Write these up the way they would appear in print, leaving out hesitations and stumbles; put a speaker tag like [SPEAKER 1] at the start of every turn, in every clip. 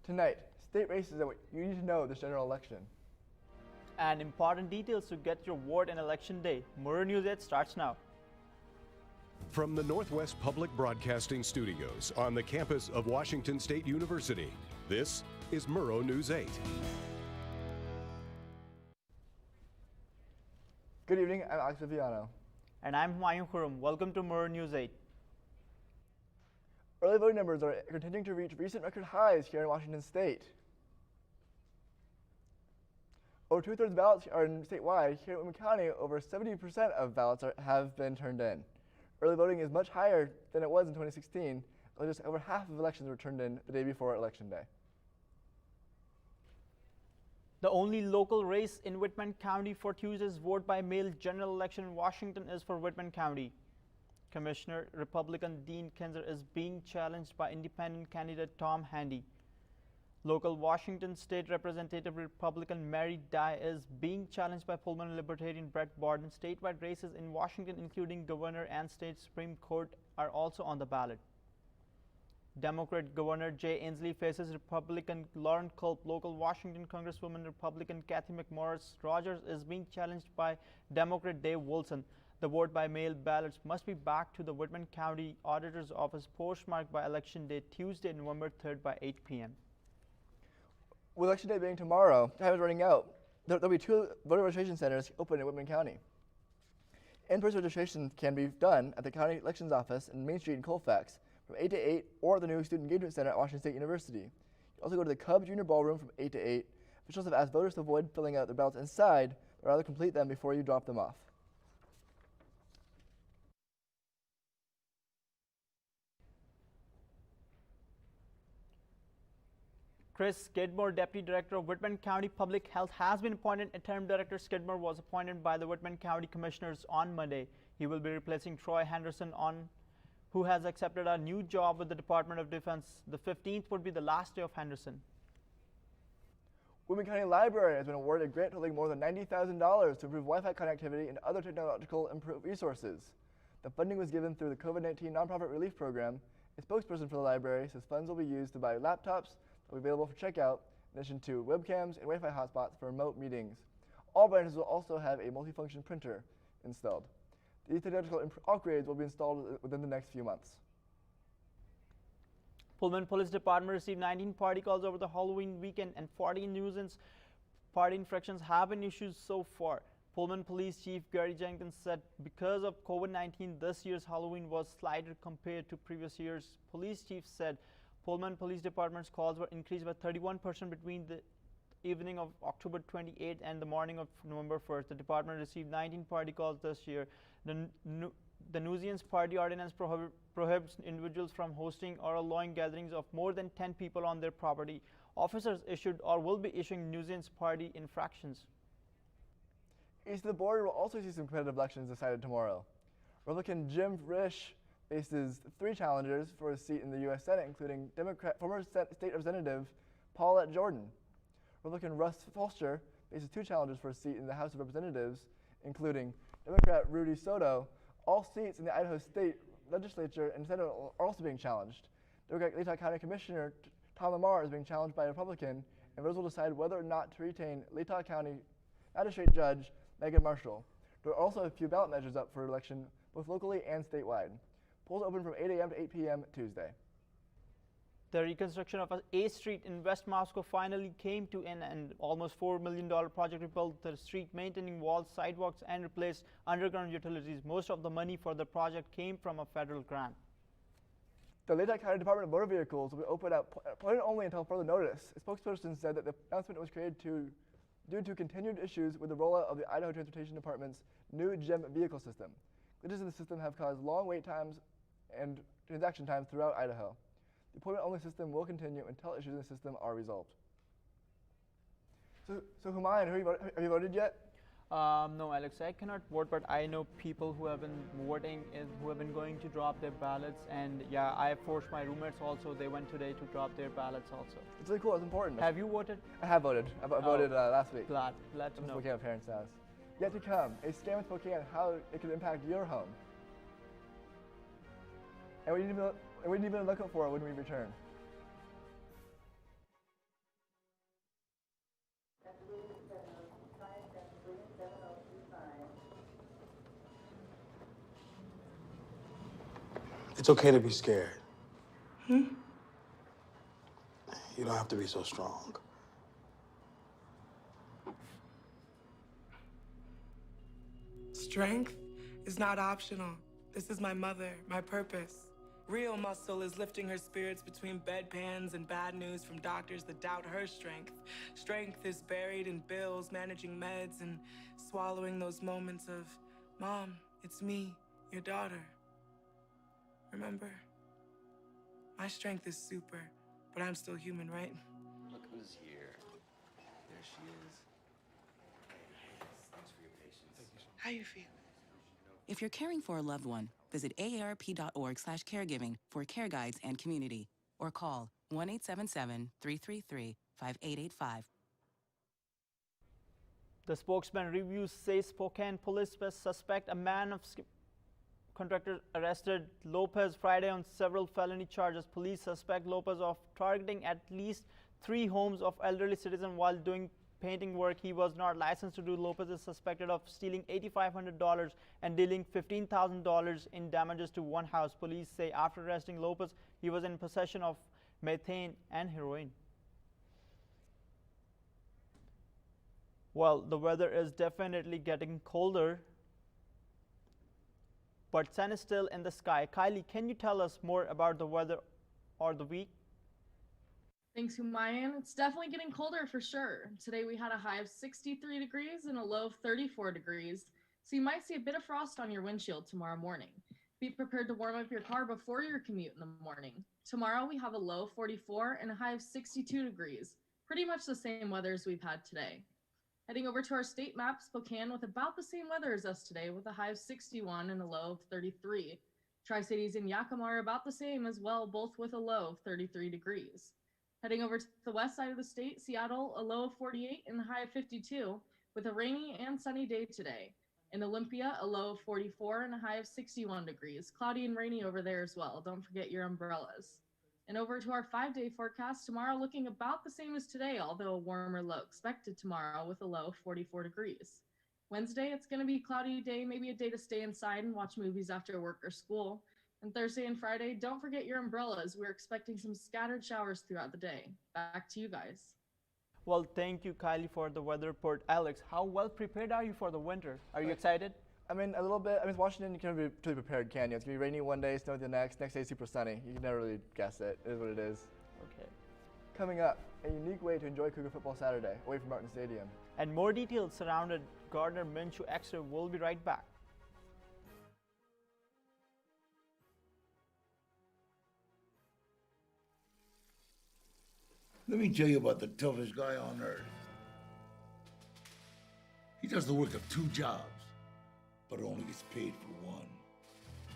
[SPEAKER 1] Tonight, state races and what you need to know this general election.
[SPEAKER 2] And important details to get your vote on election day. Murrow News 8 starts now.
[SPEAKER 3] From the Northwest Public Broadcasting Studios on the campus of Washington State University, this is Murrow News 8.
[SPEAKER 1] Good evening, I'm Alex Viviano.
[SPEAKER 2] And I'm Humayun Khurram. Welcome to Murrow News 8.
[SPEAKER 1] Early voting numbers are continuing to reach recent record highs here in Washington State. Over two-thirds of ballots are statewide. Here in Whitman County, over 70% of ballots have been turned in. Early voting is much higher than it was in 2016. Just over half of elections were turned in the day before Election Day.
[SPEAKER 2] The only local race in Whitman County for Tuesday's vote by mail general election in Washington is for Whitman County. Commissioner Republican Dean Kinzer is being challenged by independent candidate Tom Handy. Local Washington State Representative Republican Mary Dye is being challenged by Pullman Libertarian Brett Barden. Statewide races in Washington, including governor and state Supreme Court, are also on the ballot. Democrat Governor Jay Inslee faces Republican Lauren Culp. Local Washington Congresswoman Republican Kathy McMorris Rogers is being challenged by Democrat Dave Wilson. The vote by mail ballots must be back to the Whitman County Auditor's Office postmarked by Election Day, Tuesday, November 3rd by 8 p.m.
[SPEAKER 1] With Election Day being tomorrow, time is running out. There'll be 2 voter registration centers open in Whitman County. In-person registration can be done at the County Elections Office in Main Street in Colfax from 8 to 8 or the new Student Engagement Center at Washington State University. You can also go to the Cub Junior Ballroom from 8 to 8. Officials have asked voters to avoid filling out their ballots inside, but rather complete them before you drop them off.
[SPEAKER 2] Chris Skidmore, Deputy Director of Whitman County Public Health, has been appointed. Interim Director Skidmore was appointed by the Whitman County Commissioners on Monday. He will be replacing Troy Henderson, who has accepted a new job with the Department of Defense. The 15th would be the last day of Henderson.
[SPEAKER 1] Whitman County Library has been awarded a grant totaling more than $90,000 to improve Wi-Fi connectivity and other technological resources. The funding was given through the COVID-19 Nonprofit Relief Program. A spokesperson for the library says funds will be used to buy laptops will be available for checkout, in addition to webcams and Wi-Fi hotspots for remote meetings. All branches will also have a multifunction printer installed. These technological upgrades will be installed within the next few months.
[SPEAKER 2] Pullman Police Department received 19 party calls over the Halloween weekend, and 40 nuisance party infractions have been issued so far. Pullman Police Chief Gary Jenkins said because of COVID-19, this year's Halloween was slighter compared to previous years. Police Chief said Pullman Police Department's calls were increased by 31% between the evening of October 28th and the morning of November 1st. The department received 19 party calls this year. The nuisance party ordinance prohibits individuals from hosting or allowing gatherings of more than 10 people on their property. Officers issued or will be issuing nuisance party infractions.
[SPEAKER 1] East of the border will also see some competitive elections decided tomorrow. Republican Jim Risch faces 3 challengers for a seat in the U.S. Senate, including former State Representative Paulette Jordan. Republican Russ Fulcher faces 2 challengers for a seat in the House of Representatives, including Democrat Rudy Soto. All seats in the Idaho State Legislature and Senate are also being challenged. Democratic Latah County Commissioner Tom Lamar is being challenged by a Republican, and voters will decide whether or not to retain Latah County Magistrate Judge Megan Marshall. There are also a few ballot measures up for election, both locally and statewide. Polls open from 8 a.m. to 8 p.m. Tuesday.
[SPEAKER 2] The reconstruction of A Street in West Moscow finally came to an end. Almost $4 million project rebuilt the street, maintaining walls, sidewalks, and replaced underground utilities. Most of the money for the project came from a federal grant.
[SPEAKER 1] The Latah County Department of Motor Vehicles will be open only until further notice. A spokesperson said that the announcement was created due to continued issues with the rollout of the Idaho Transportation Department's new GEM vehicle system. Glitches in the system have caused long wait times and transaction times throughout Idaho. The appointment-only system will continue until issues in the system are resolved. So Humayun, have you voted yet?
[SPEAKER 2] No, Alex, I cannot vote, but I know people who have been voting, who have been going to drop their ballots, and yeah, I forced my roommates also. They went today to drop their ballots also.
[SPEAKER 1] It's really cool. It's important.
[SPEAKER 2] Have you voted?
[SPEAKER 1] I have voted. I voted last week.
[SPEAKER 2] Glad to know.
[SPEAKER 1] Spokane Parents' House. Yet to come, a scam in Spokane, how it could impact your home. And we need to look out for it when we return.
[SPEAKER 4] It's okay to be scared. You don't have to be so strong.
[SPEAKER 5] Strength is not optional. This is my mother, my purpose. Real muscle is lifting her spirits between bedpans and bad news from doctors that doubt her strength. Strength is buried in bills, managing meds, and swallowing those moments of, Mom, it's me, your daughter. Remember? My strength is super, but I'm still human, right?
[SPEAKER 6] Look who's here. There she is. Thanks for your patience.
[SPEAKER 5] How you feel?
[SPEAKER 7] If you're caring for a loved one, visit aarp.org/caregiving for care guides and community, or call 1-877-333-5885.
[SPEAKER 2] The spokesman reviews says Spokane police suspect a man of contractor arrested Lopez Friday on several felony charges. Police suspect Lopez of targeting at least 3 homes of elderly citizens while doing painting work. He was not licensed to do. Lopez is suspected of stealing $8,500 and dealing $15,000 in damages to one house. Police say after arresting Lopez, he was in possession of methane and heroin. Well, the weather is definitely getting colder, but sun is still in the sky. Kylie, can you tell us more about the weather or the week?
[SPEAKER 8] Thanks, Humayun. It's definitely getting colder for sure. Today we had a high of 63 degrees and a low of 34 degrees, so you might see a bit of frost on your windshield tomorrow morning. Be prepared to warm up your car before your commute in the morning. Tomorrow we have a low of 44 and a high of 62 degrees, pretty much the same weather as we've had today. Heading over to our state map, Spokane with about the same weather as us today with a high of 61 and a low of 33. Tri-Cities and Yakima are about the same as well, both with a low of 33 degrees. Heading over to the west side of the state, Seattle, a low of 48 and a high of 52, with a rainy and sunny day today. In Olympia, a low of 44 and a high of 61 degrees. Cloudy and rainy over there as well. Don't forget your umbrellas. And over to our 5-day forecast, tomorrow looking about the same as today, although a warmer low expected tomorrow with a low of 44 degrees. Wednesday, it's going to be a cloudy day, maybe a day to stay inside and watch movies after work or school. And Thursday and Friday, don't forget your umbrellas. We're expecting some scattered showers throughout the day. Back to you guys.
[SPEAKER 2] Well, thank you, Kylie, for the weather report. Alex, how well prepared are you for the winter? Are you excited?
[SPEAKER 1] I mean, a little bit. I mean, Washington, you can't be totally prepared, can you? It's going to be rainy one day, snowy the next day super sunny. You can never really guess it. It is what it is.
[SPEAKER 2] Okay.
[SPEAKER 1] Coming up, a unique way to enjoy Cougar football Saturday away from Martin Stadium.
[SPEAKER 2] And more details surrounded Gardner Minshew Extra. We'll be right back.
[SPEAKER 9] Let me tell you about the toughest guy on earth. He does the work of 2 jobs, but only gets paid for one.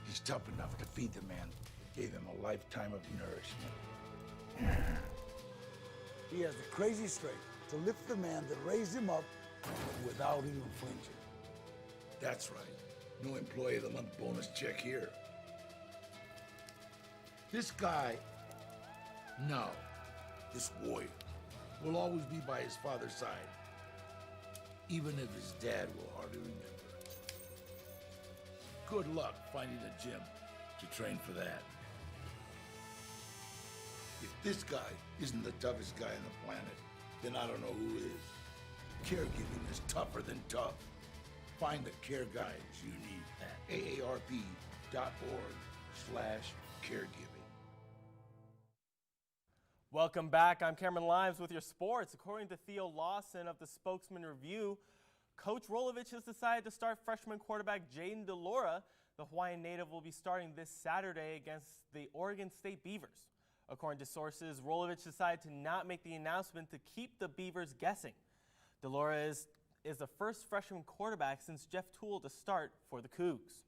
[SPEAKER 9] He's tough enough to feed the man that gave him a lifetime of nourishment.
[SPEAKER 10] He has the crazy strength to lift the man that raised him up without even flinching.
[SPEAKER 9] That's right. No employee of the month bonus check here. This guy, this warrior, will always be by his father's side, even if his dad will hardly remember. Good luck finding a gym to train for that. If this guy isn't the toughest guy on the planet, then I don't know who is. Caregiving is tougher than tough. Find the care guides you need at aarp.org/caregiving.
[SPEAKER 11] Welcome back. I'm Cameron Limes with your sports. According to Theo Lawson of the Spokesman Review, Coach Rolovich has decided to start freshman quarterback Jaden DeLaura. The Hawaiian native will be starting this Saturday against the Oregon State Beavers. According to sources, Rolovich decided to not make the announcement to keep the Beavers guessing. DeLaura is the first freshman quarterback since Jeff Toole to start for the Cougs.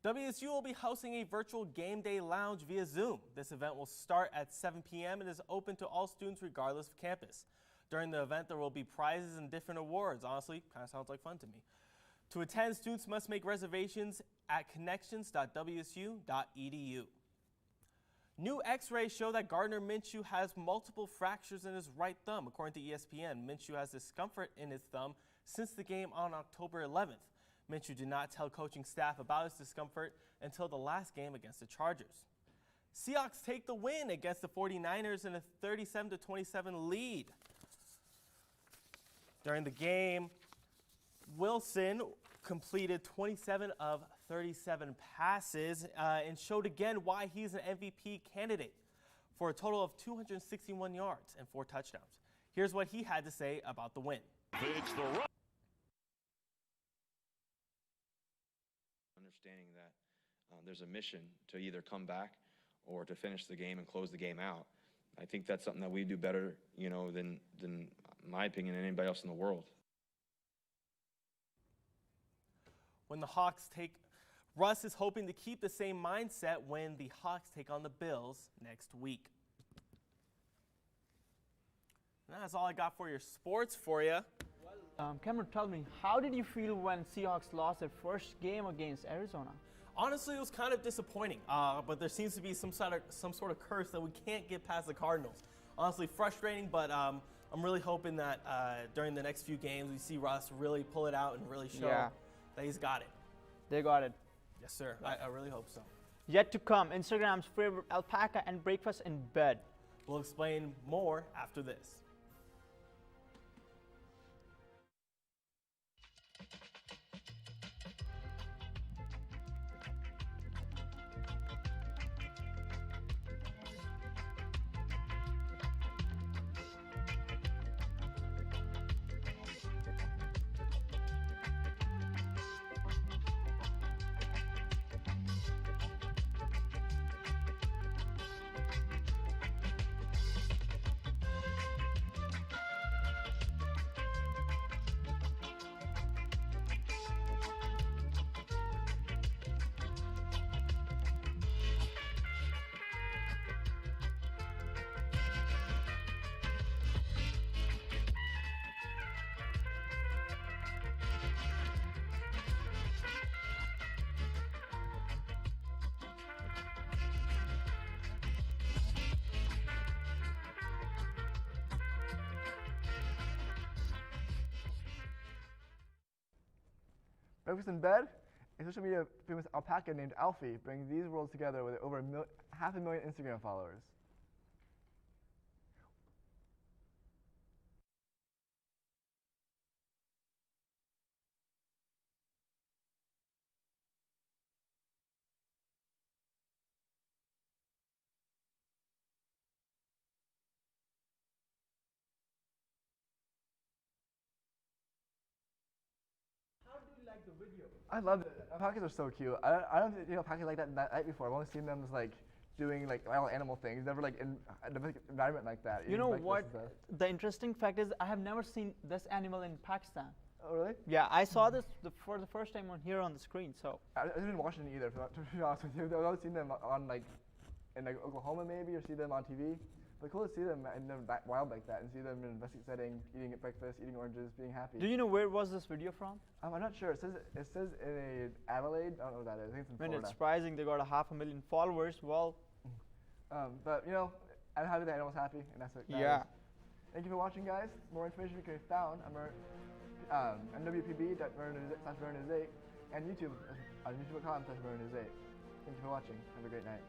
[SPEAKER 11] WSU will be hosting a virtual game day lounge via Zoom. This event will start at 7 p.m. and is open to all students regardless of campus. During the event, there will be prizes and different awards. Honestly, kind of sounds like fun to me. To attend, students must make reservations at connections.wsu.edu. New x-rays show that Gardner Minshew has multiple fractures in his right thumb. According to ESPN, Minshew has discomfort in his thumb since the game on October 11th. Minshew did not tell coaching staff about his discomfort until the last game against the Chargers. Seahawks take the win against the 49ers in a 37-27 lead. During the game, Wilson completed 27 of 37 passes and showed again why he's an MVP candidate for a total of 261 yards and 4 touchdowns. Here's what he had to say about the win.
[SPEAKER 12] Understanding that there's a mission to either come back or to finish the game and close the game out. I think that's something that we do better, than in my opinion, than anybody else in the world.
[SPEAKER 11] When the Hawks Russ is hoping to keep the same mindset when the Hawks take on the Bills next week. And that's all I got for your sports for you.
[SPEAKER 2] Cameron, tell me, how did you feel when Seahawks lost their first game against Arizona?
[SPEAKER 11] Honestly, it was kind of disappointing, but there seems to be some sort of curse that we can't get past the Cardinals. Honestly, frustrating, but I'm really hoping that during the next few games we see Russ really pull it out and really show that he's got it.
[SPEAKER 2] They got it.
[SPEAKER 11] Yes, sir. I really hope so.
[SPEAKER 2] Yet to come, Instagram's favorite alpaca and breakfast in bed.
[SPEAKER 11] We'll explain more after this.
[SPEAKER 1] Breakfast in Bed, a social media famous alpaca named Alfie, brings these worlds together with over 500,000 Instagram followers.
[SPEAKER 2] The video.
[SPEAKER 1] I love it. Alpacas are so cute. I don't think alpacas like that night before. I've only seen them just like doing like wild animal things. Never like in an environment like that.
[SPEAKER 2] You know what? The interesting fact is I have never seen this animal in Pakistan.
[SPEAKER 1] Oh really?
[SPEAKER 2] Yeah, I saw this for the first time here on the screen. So
[SPEAKER 1] I didn't watch it either. To be honest with you, I've always seen them on like in like Oklahoma maybe, or see them on TV. But cool to see them in the wild like that and see them in a domestic setting, eating at breakfast, eating oranges, being happy.
[SPEAKER 2] Do you know where was this video from?
[SPEAKER 1] I'm not sure. It says in Adelaide. I don't know what that is. I think it's in Florida.
[SPEAKER 2] It's surprising they got 500,000 followers. Well,
[SPEAKER 1] but I'm happy the animal's happy, and that's what.
[SPEAKER 2] Yeah.
[SPEAKER 1] Thank you for watching, guys. More information can be found on nwpb.murrow.news8 and YouTube on youtube.com/murrow.news8. Thank you for watching. Have a great night.